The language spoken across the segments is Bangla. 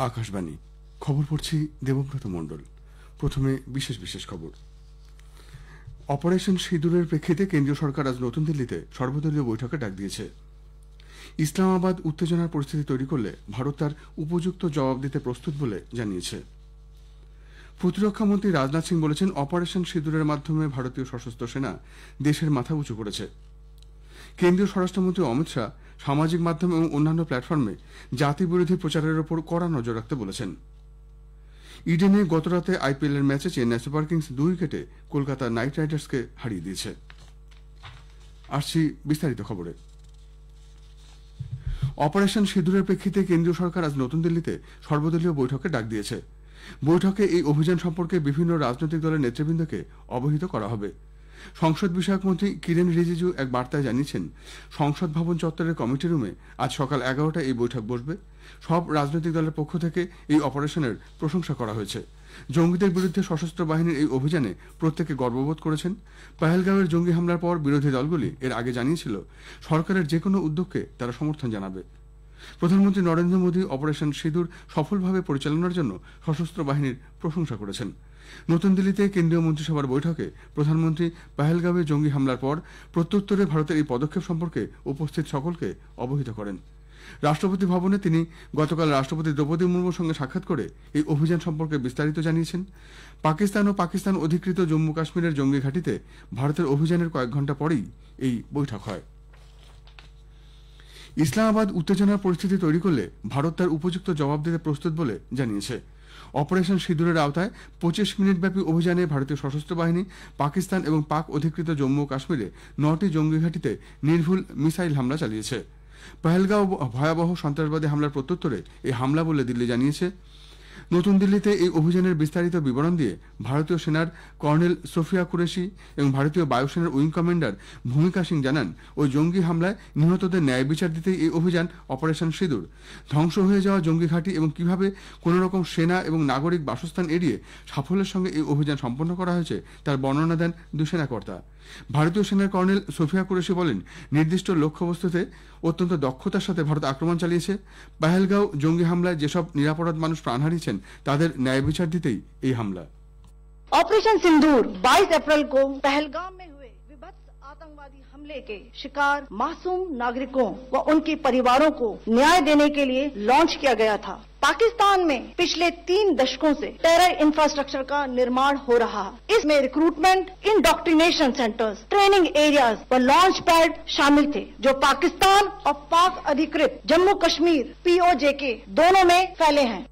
আকাশবাণী খবর পড়ছি দেবব্রত মণ্ডল। প্রথমে বিশেষ বিশেষ খবর। অপারেশন সিঁদুরের প্রেক্ষিতে কেন্দ্রীয় সরকার আজ নতুন দিল্লিতে সর্বদলীয় বৈঠকে ডাক দিয়েছে। ইসলামাবাদ উত্তেজনার পরিস্থিতি তৈরি করলে ভারত তার উপযুক্ত জবাব দিতে প্রস্তুত বলে জানিয়েছে। প্রতিরক্ষামন্ত্রী রাজনাথ সিং বলেছেন, অপারেশন সিঁদুরের মাধ্যমে ভারতীয় সশস্ত্র সেনা দেশের মাথা উঁচু করেছে। কেন্দ্রীয় স্বরাষ্ট্রমন্ত্রী অমিত শাহ সামাজিক মাধ্যম এবং অন্যান্য প্ল্যাটফর্মে জাতি বিরোধী প্রচারের ওপর কড়া নজর রাখতে বলেছেন। ইডেনে গতরাতে আইপিএল এর ম্যাচে চেন্নাই সুপার কিংস 2 উইকেটে কলকাতা নাইট রাইডার্সকে হারিয়ে দিয়েছে। আসছি বিস্তারিত খবরে। অপারেশন সিঁদুরের প্রেক্ষিতে কেন্দ্রীয় সরকার আজ নতুন দিল্লিতে সর্বদলীয় বৈঠকে ডাক দিয়েছে। বৈঠকে এই অভিযান সম্পর্কে বিভিন্ন রাজনৈতিক দলের নেতৃবৃন্দকে অবহিত করা হবে। সংসদ বিষয়ক মন্ত্রী কিরেন রিজিজু এক বার্তায় জানিয়েছেন, সংসদ ভবন চত্বরের কমিটি রুমে আজ সকাল 11টায় এই বৈঠক বসবে। সব রাজনৈতিক দলের পক্ষ থেকে এই অপারেশনের প্রশংসা করা হয়েছে। জঙ্গিদের বিরুদ্ধে সশস্ত্র বাহিনীর এই অভিযানে প্রত্যেকে গর্ববোধ করেছেন। পহেলগাঁওয়ের জঙ্গি হামলার পর বিরোধী দলগুলি এর আগে জানিয়েছিল সরকারের যে কোনো উদ্যোগকে তারা সমর্থন জানাবে। প্রধানমন্ত্রী নরেন্দ্র মোদী অপারেশন সিঁদুর সফলভাবে পরিচালনার জন্য সশস্ত্র বাহিনীর প্রশংসা করেছেন। নতুন দিল্লিতে কেন্দ্রীয় মন্ত্রিসভার বৈঠকে প্রধানমন্ত্রী পহেলগাঁওয়ে জঙ্গি হামলার পর প্রত্যুত্তরে ভারতের এই পদক্ষেপ সম্পর্কে উপস্থিত সকলকে অবহিত করেন। রাষ্ট্রপতি ভবনে তিনি গতকাল রাষ্ট্রপতি দ্রৌপদী মুর্মুর সঙ্গে সাক্ষাৎ করে এই অভিযান সম্পর্কে বিস্তারিত জানিয়েছেন। পাকিস্তান ও পাকিস্তান অধিকৃত জম্মু কাশ্মীরের জঙ্গি ঘাঁটিতে ভারতের অভিযানের কয়েক ঘণ্টা পরেই এই বৈঠক হয়। ইসলামাবাদ উত্তেজনার পরিস্থিতি তৈরি করলে ভারত তার উপযুক্ত জবাব দিতে প্রস্তুত বলে জানিয়েছে। অপারেশন সিঁদুরের আওতায় 25 মিনিট ব্যাপী অভিযানে ভারতীয় সশস্ত্র বাহিনী পাকিস্তান এবং পাক অধিকৃত জম্মু ও কাশ্মীরে 9টি জঙ্গি ঘাঁটিতে নির্ভুল মিসাইল হামলা চালিয়েছে। পহেলগাঁও ভয়াবহ সন্ত্রাসবাদী হামলার প্রত্যুত্তরে এই হামলা বলে দিল্লি জানিয়েছে। নতুন দিল্লিতে এই অভিযানের বিস্তারিত বিবরণ দিয়ে ভারতীয় সেনার কর্নেল সোফিয়া কুরেশি এবং ভারতীয় বায়ুসেনার উইং কমান্ডার ভূমিকা সিং জানান, ওই জঙ্গি হামলায় নিহতদের ন্যায় বিচার দিতেই এই অভিযান অপারেশন সিঁদুর। ধ্বংস হয়ে যাওয়া জঙ্গি ঘাঁটি এবং কিভাবে কোনো রকম সেনা এবং নাগরিক বাসস্থান এড়িয়ে সাফল্যের সঙ্গে এই অভিযান সম্পন্ন করা হয়েছে তার বর্ণনা দেন দুই সেনাকর্তা। ভারতীয় সেনার কর্নেল সোফিয়া কুরেশি বলেন, নির্দিষ্ট লক্ষ্যবস্তুতে অত্যন্ত দক্ষতার সাথে ভারত আক্রমণ চালিয়েছে। পহেলগাঁও জঙ্গি হামলায় যেসব নিরাপরাধ মানুষ প্রাণ হারিয়েছেন তাদের ন্যায় বিচার দিতেই এই হামলা। ऑपरेशन सिंदूर 22 अप्रैल को पहलगाम में हुए विभत्स आतंकवादी हमले के शिकार मासूम नागरिकों व उनके परिवारों को न्याय देने के लिए लॉन्च किया गया था। पाकिस्तान में पिछले 3 दशकों से टेरर इंफ्रास्ट्रक्चर का निर्माण हो रहा है। इसमें recruitment, indoctrination centres, training areas व लॉन्च पैड शामिल थे, जो पाकिस्तान और पाक अधिकृत जम्मू कश्मीर POJK दोनों में फैले हैं।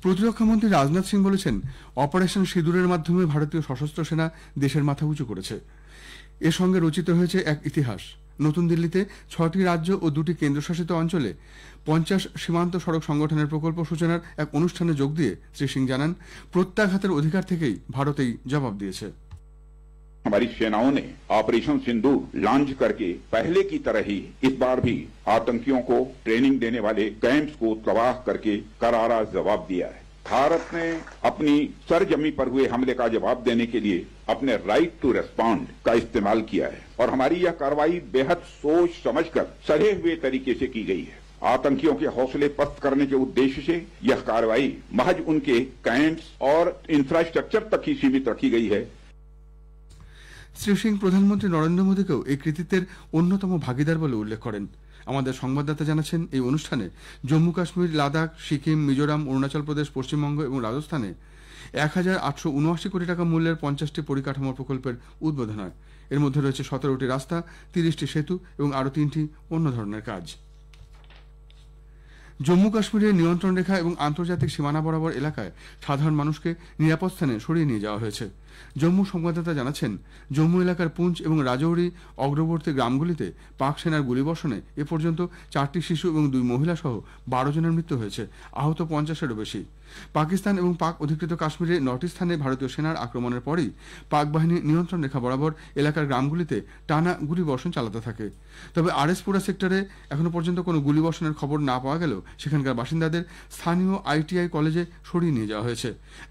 প্রতিরক্ষামন্ত্রী রাজনাথ সিং বলেছেন, অপারেশন সিঁদুরের মাধ্যমে ভারতীয় সশস্ত্র সেনা দেশের মাথা উঁচু করেছে। এর সঙ্গে রচিত হয়েছে এক ইতিহাস। নতুন দিল্লিতে 6টি রাজ্য ও 2টি কেন্দ্রশাসিত অঞ্চলে 50 সীমান্ত সড়ক সংগঠনের প্রকল্প সূচনার এক অনুষ্ঠানে যোগ দিয়ে শ্রী সিং জানান, প্রত্যাঘাতের অধিকার থেকেই ভারত এই জবাব দিয়েছে। हमारी सेनाओं ने ऑपरेशन सिंदूर लॉन्च करके पहले की तरह ही इस बार भी आतंकियों को ट्रेनिंग देने वाले कैंप्स को तबाह करके करारा जवाब दिया है। भारत ने अपनी सरजमी पर हुए हमले का जवाब देने के लिए अपने राइट टू रेस्पॉन्ड का इस्तेमाल किया है और हमारी यह कार्रवाई बेहद सोच समझकर सधे हुए तरीके से की गई है। आतंकियों के हौसले पस्त करने के उद्देश्य से यह कार्रवाई महज उनके कैंप्स और इंफ्रास्ट्रक्चर तक ही सीमित रखी गई है। শ্রী সিং প্রধানমন্ত্রী নরেন্দ্র মোদীকেও এই কৃতিত্বের অন্যতম ভাগিদার বলে উল্লেখ করেন। আমাদের সংবাদদাতা জানাচ্ছেন, এই অনুষ্ঠানে জম্মু কাশ্মীর, লাদাখ, সিকিম, মিজোরাম, অরুণাচল প্রদেশ, পশ্চিমবঙ্গ এবং রাজস্থানে 1879 কোটি টাকা মূল্যের 50টি পরিকাঠামো প্রকল্পের উদ্বোধন হয়। এর মধ্যে রয়েছে 17টি রাস্তা, 30টি সেতু এবং আরও 3টি অন্য ধরনের কাজ। জম্মু কাশ্মীরের নিয়ন্ত্রণ রেখা এবং আন্তর্জাতিক সীমানা বরাবর এলাকায় সাধারণ মানুষকে নিরাপদ স্থানে সরিয়ে নিয়ে যাওয়া হয়েছে। জম্মু সংবাদদাতা জানাচ্ছেন, জম্মু এলাকার পুঞ্চ এবং রাজৌরি অগ্রবর্তী গ্রামগুলিতে পাক সেনার গুলিবর্ষণে এ পর্যন্ত 4টি শিশু এবং 2 মহিলা সহ 12 জনের মৃত্যু হয়েছে, আহত 50-এরও বেশি। পাকিস্তান এবং পাক অধিকৃত কাশ্মীরে 9টি স্থানে ভারতীয় সেনার আক্রমণের পরেই পাক বাহিনী নিয়ন্ত্রণ রেখা বরাবর এলাকার গ্রামগুলিতে টানা গুলিবর্ষণ চালাতে থাকে। তবে আরএসপুরা সেক্টরে এখনো পর্যন্ত কোনো গুলিবর্ষণের খবর না পাওয়া গেলেও সেখানকার বাসিন্দাদের স্থানীয় ITI কলেজে সরিয়ে নিয়ে যাওয়া হয়েছে।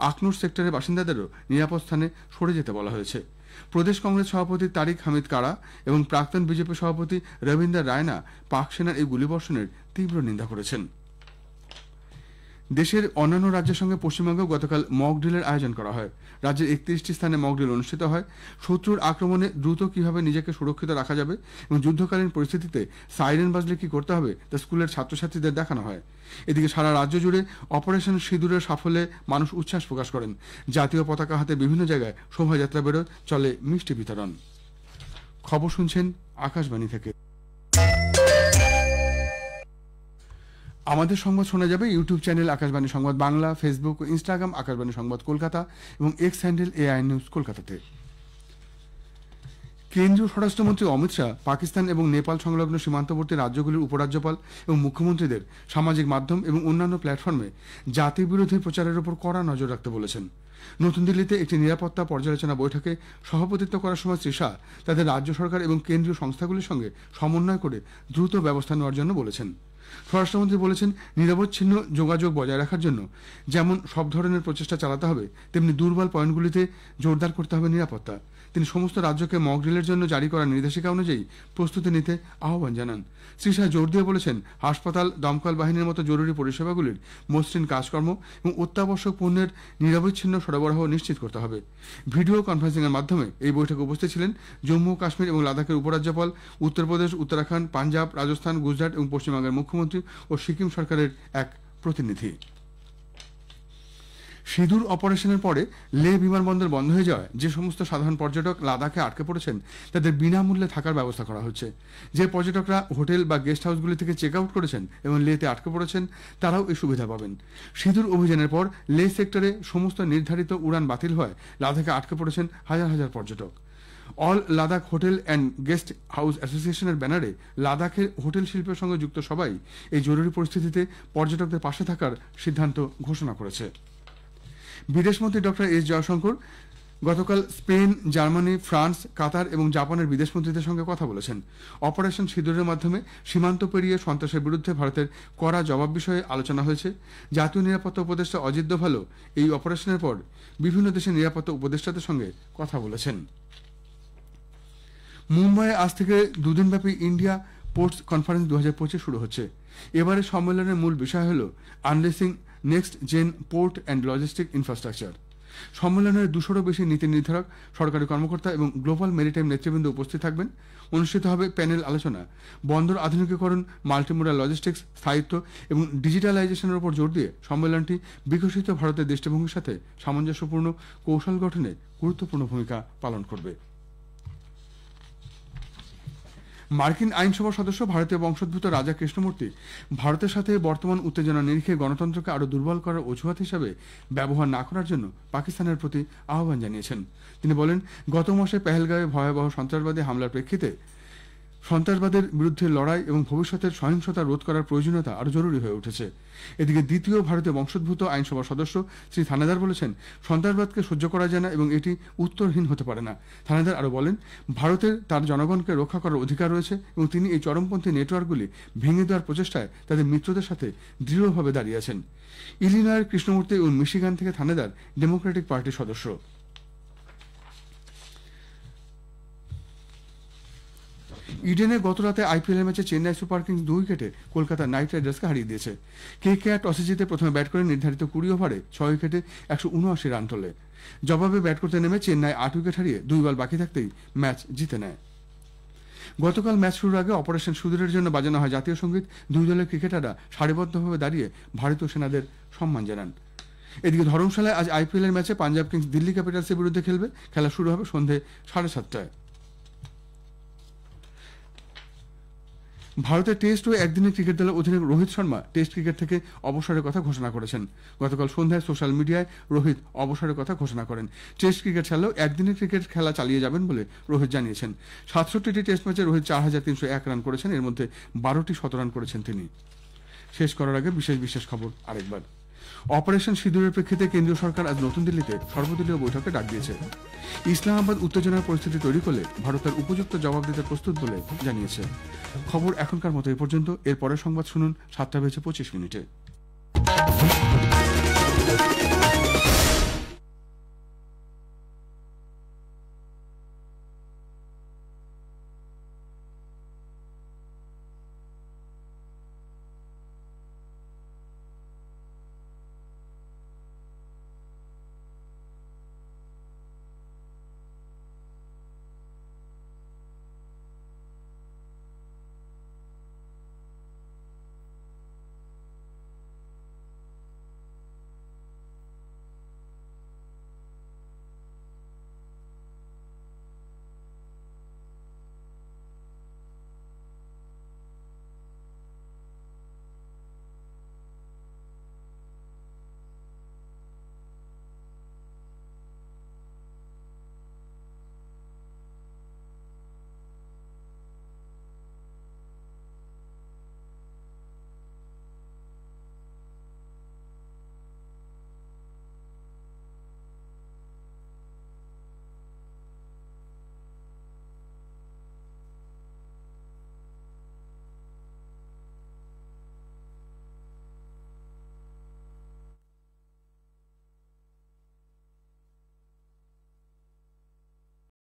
আখনুর সেক্টরের বাসিন্দাদেরও নিরাপদ স্থানে সরে যেতে বলা হয়েছে। প্রদেশ কংগ্রেস সভাপতি তারিক হামিদ কারা এবং প্রাক্তন বিজেপি সভাপতি রবীন্দ্র রায়না পাক সেনার এই গুলিবর্ষণের তীব্র নিন্দা করেছেন। দেশের অন্যান্য রাজ্যের সঙ্গে পশ্চিমবঙ্গেও গতকাল মক ড্রিলের আয়োজন করা হয়। রাজ্যের 31টি স্থানে মক ড্রিল অনুষ্ঠিত হয়। শত্রুর আক্রমণে দ্রুত কিভাবে নিজেকে সুরক্ষিত রাখা যাবে এবং যুদ্ধকালীন পরিস্থিতিতে সাইরেন বাজলে কি করতে হবে তা স্কুলের ছাত্রছাত্রীদের দেখানো হয়। এদিকে সারা রাজ্য জুড়ে অপারেশন সিঁদুরের সাফল্যে মানুষ উচ্ছ্বাস প্রকাশ করেন। জাতীয় পতাকা হাতে বিভিন্ন জায়গায় শোভাযাত্রা বেরোয়, চলে মিষ্টি বিতরণ। খবর শুনছেন আকাশবাণী থেকে। আমাদের সংবাদ শোনা যাবে ইউটিউব চ্যানেল আকাশবাণী সংবাদ বাংলা, ফেসবুক ও ইনস্টাগ্রাম আকাশবাণী সংবাদ কলকাতা এবং এক্স হ্যান্ডেল এআই নিউজ কলকাতাতে। কেন্দ্রীয় স্বরাষ্ট্রমন্ত্রী অমিত শাহ পাকিস্তান এবং নেপাল সংলগ্ন সীমান্তবর্তী রাজ্যগুলির উপরাজ্যপাল এবং মুখ্যমন্ত্রীদের সামাজিক মাধ্যম এবং অন্যান্য প্ল্যাটফর্মে জাতি বিরোধী প্রচারের উপর কড়া নজর রাখতে বলেছেন। নতুন দিল্লিতে একটি নিরাপত্তা পর্যালোচনা বৈঠকে সভাপতিত্ব করার সময় শ্রী শাহ তাদের রাজ্য সরকার এবং কেন্দ্রীয় সংস্থাগুলির সঙ্গে সমন্বয় করে দ্রুত ব্যবস্থা নেওয়ার জন্য বলেছেন। স্বরাষ্ট্রমন্ত্রী বলেছেন, নিরবচ্ছিন্ন যোগাযোগ বজায় রাখার জন্য যেমন সব ধরনের প্রচেষ্টা চালাতে হবে, তেমনি দুর্বল পয়েন্টগুলিতে জোরদার করতে হবে নিরাপত্তা। তিনি সমস্ত রাজ্যকে মক ড্রিলের জন্য জারি করা নির্দেশিকা অনুযায়ী প্রস্তুতি নিতে আহ্বান জানান। শ্রী শাহ জোর দিয়ে বলেছেন, হাসপাতাল, দমকল বাহিনীর মতো জরুরি পরিষেবাগুলির মসৃণ কাজকর্ম এবং অত্যাবশ্যক পণ্যের নিরবচ্ছিন্ন সরবরাহ নিশ্চিত করতে হবে। ভিডিও কনফারেন্সিংয়ের মাধ্যমে এই বৈঠকে উপস্থিত ছিলেন জম্মু কাশ্মীর এবং লাদাখের উপরাজ্যপাল, উত্তরপ্রদেশ, উত্তরাখণ্ড, পাঞ্জাব, রাজস্থান, গুজরাট এবং পশ্চিমবঙ্গের মুখ্যমন্ত্রী ও সিকিম সরকারের এক প্রতিনিধি। সিঁদুর অপারেশনের পরে লে বিমানবন্দর বন্ধ হয়ে যাওয়ায় যে সমস্ত সাধারণ পর্যটক লাদাখে আটকে পড়েছেন তাদের বিনামূল্যে থাকার ব্যবস্থা করা হচ্ছে। যে পর্যটকরা হোটেল বা গেস্ট হাউসগুলি থেকে চেক আউট করেছেন এবং লেতে আটকে পড়েছেন তারাও এই সুবিধা পাবেন। সিঁদুর অভিযানের পর লে সেক্টরে সমস্ত নির্ধারিত উড়ান বাতিল হওয়ায় লাদাখে আটকে পড়েছেন হাজার হাজার পর্যটক। All Ladakh hotel and guest house অ্যাসোসিয়েশনের ব্যানারে লাদাখের হোটেল শিল্পের সঙ্গে যুক্ত সবাই এই জরুরি পরিস্থিতিতে পর্যটকদের পাশে থাকার সিদ্ধান্ত ঘোষণা করেছে। বিদেশমন্ত্রী ডক্টর এস জয়শঙ্কর গতকাল স্পেন, জার্মানি, ফ্রান্স, কাতার এবং জাপানের বিদেশমন্ত্রীদের সঙ্গে কথা বলেছেন। অপারেশন সিঁদুরের মাধ্যমে সীমান্ত পেরিয়ে সন্ত্রাসের বিরুদ্ধে ভারতের কড়া জবাব বিষয়ে আলোচনা হয়েছে। জাতীয় নিরাপত্তা উপদেষ্টা অজিত দোভালও এই অপারেশনের পর বিভিন্ন দেশের নিরাপত্তা উপদেষ্টাদের সঙ্গে কথা বলেছেন। মুম্বাইয়ে আজ থেকে দুদিনব্যাপী ইন্ডিয়া পোর্টস কনফারেন্স 2025 শুরু হচ্ছে। এবারে সম্মেলনের মূল বিষয় হল unleashing next gen port and logistic infrastructure. সম্মেলনের 200-রও বেশি নীতি নির্ধারক, সরকারি কর্মকর্তা এবং গ্লোবাল মেরিটাইম নেতৃবৃন্দ উপস্থিত থাকবেন। অনুষ্ঠিত হবে প্যানেল আলোচনা। বন্দর আধুনিকীকরণ, মাল্টিমোডাল লজিস্টিক্স, স্থায়িত্ব এবং ডিজিটালাইজেশনের উপর জোর দিয়ে সম্মেলনটি বিকশিত ভারতের দৃষ্টিভঙ্গির সাথে সামঞ্জস্যপূর্ণ কৌশল গঠনে গুরুত্বপূর্ণ ভূমিকা পালন করবে। মার্কিন আইনসভার সদস্য ভারতীয় বংশোদ্ভূত রাজা কৃষ্ণমূর্তি ভারতের সাথে বর্তমান উত্তেজনা নিরিখে গণতন্ত্রকে আরও দুর্বল করার অজুহাত হিসাবে ব্যবহার না করার জন্য পাকিস্তানের প্রতি আহ্বান জানিয়েছেন। তিনি বলেন, গত মাসে পেহেলগাঁওয়ে ভয়াবহ সন্ত্রাসবাদী হামলার প্রেক্ষিতে সন্ত্রাসবাদের বিরুদ্ধে লড়াই এবং ভবিষ্যতের সহিংসতা রোধ করার প্রয়োজনীয়তা আরও জরুরি হয়ে উঠেছে। এদিকে দ্বিতীয় ভারতীয় বংশোদ্ভূত আইনসভার সদস্য শ্রী থানেদার বলেছেন, সন্ত্রাসবাদকে সহ্য করা যায় না এবং এটি উত্তরহীন হতে পারে না। থানেদার আরও বলেন, ভারতের তার জনগণকে রক্ষা করার অধিকার রয়েছে এবং তিনি এই চরমপন্থী নেটওয়ার্কগুলি ভেঙে দেওয়ার প্রচেষ্টায় তাদের মিত্রদের সাথে দৃঢ়ভাবে দাঁড়িয়ে আছেন। ইলিনয়ের কৃষ্ণমূর্তি এবং মিশিগান থেকে থানেদার ডেমোক্রেটিক পার্টির সদস্য। ইডেনে গতরাতে আইপিএল ম্যাচে চেন্নাই সুপার কিংস 2 উইকেটে কলকাতা নাইট রাইডার্সকে হারিয়ে দিয়েছে। কেকেআর টসে জিতে প্রথমে ব্যাট করে নির্ধারিত 20 ওভারে 6 উইকেটে 179 রান তোলে। জবাবে ব্যাট করতে নেমে চেন্নাই 8 উইকেট হারিয়ে 2 বল বাকি থাকতেই ম্যাচ জিতে নেয়। গতকাল ম্যাচ শুরুর আগে অপারেশন সিঁদুরের জন্য বাজানো হয় জাতীয় সঙ্গীত। দুই দলের ক্রিকেটাররা সারিবদ্ধভাবে দাঁড়িয়ে ভারতীয় সেনাদের সম্মান জানান। এদিকে ধর্মশালায় আজ আইপিএল এর ম্যাচে পাঞ্জাব কিংস দিল্লি ক্যাপিটালসের বিরুদ্ধে খেলবে। খেলা শুরু হবে সন্ধে 7:30টায়। ভারতের টেস্ট ও একদিনের ক্রিকেট দলের অধিনায়ক রোহিত শর্মা টেস্ট ক্রিকেট থেকে অবসরের কথা ঘোষণা করেছেন। গতকাল সন্ধ্যায় সোশ্যাল মিডিয়ায় রোহিত অবসরের কথা ঘোষণা করেন। টেস্ট ক্রিকেট ছাড়লেও একদিনের ক্রিকেট খেলা চালিয়ে যাবেন বলে রোহিত জানিয়েছেন। 67টি টেস্ট ম্যাচে রোহিত 4301 রান করেছেন, এর মধ্যে 12টি শতরান করেছেন তিনি। শেষ করার আগে বিশেষ খবর আরেকবার। অপারেশন সিঁদুরের প্রেক্ষিতে কেন্দ্রীয় সরকার আজ নতুন দিল্লিতে সর্বদলীয় বৈঠকে ডাক দিয়েছে। ইসলামাবাদ উত্তেজনার পরিস্থিতি তৈরি করলে ভারত তার উপযুক্ত জবাব দিতে প্রস্তুত বলে জানিয়েছে। খবর এখনকার মতো এ পর্যন্ত। এর পরের সংবাদ শুনুন 7:25 মিনিটে।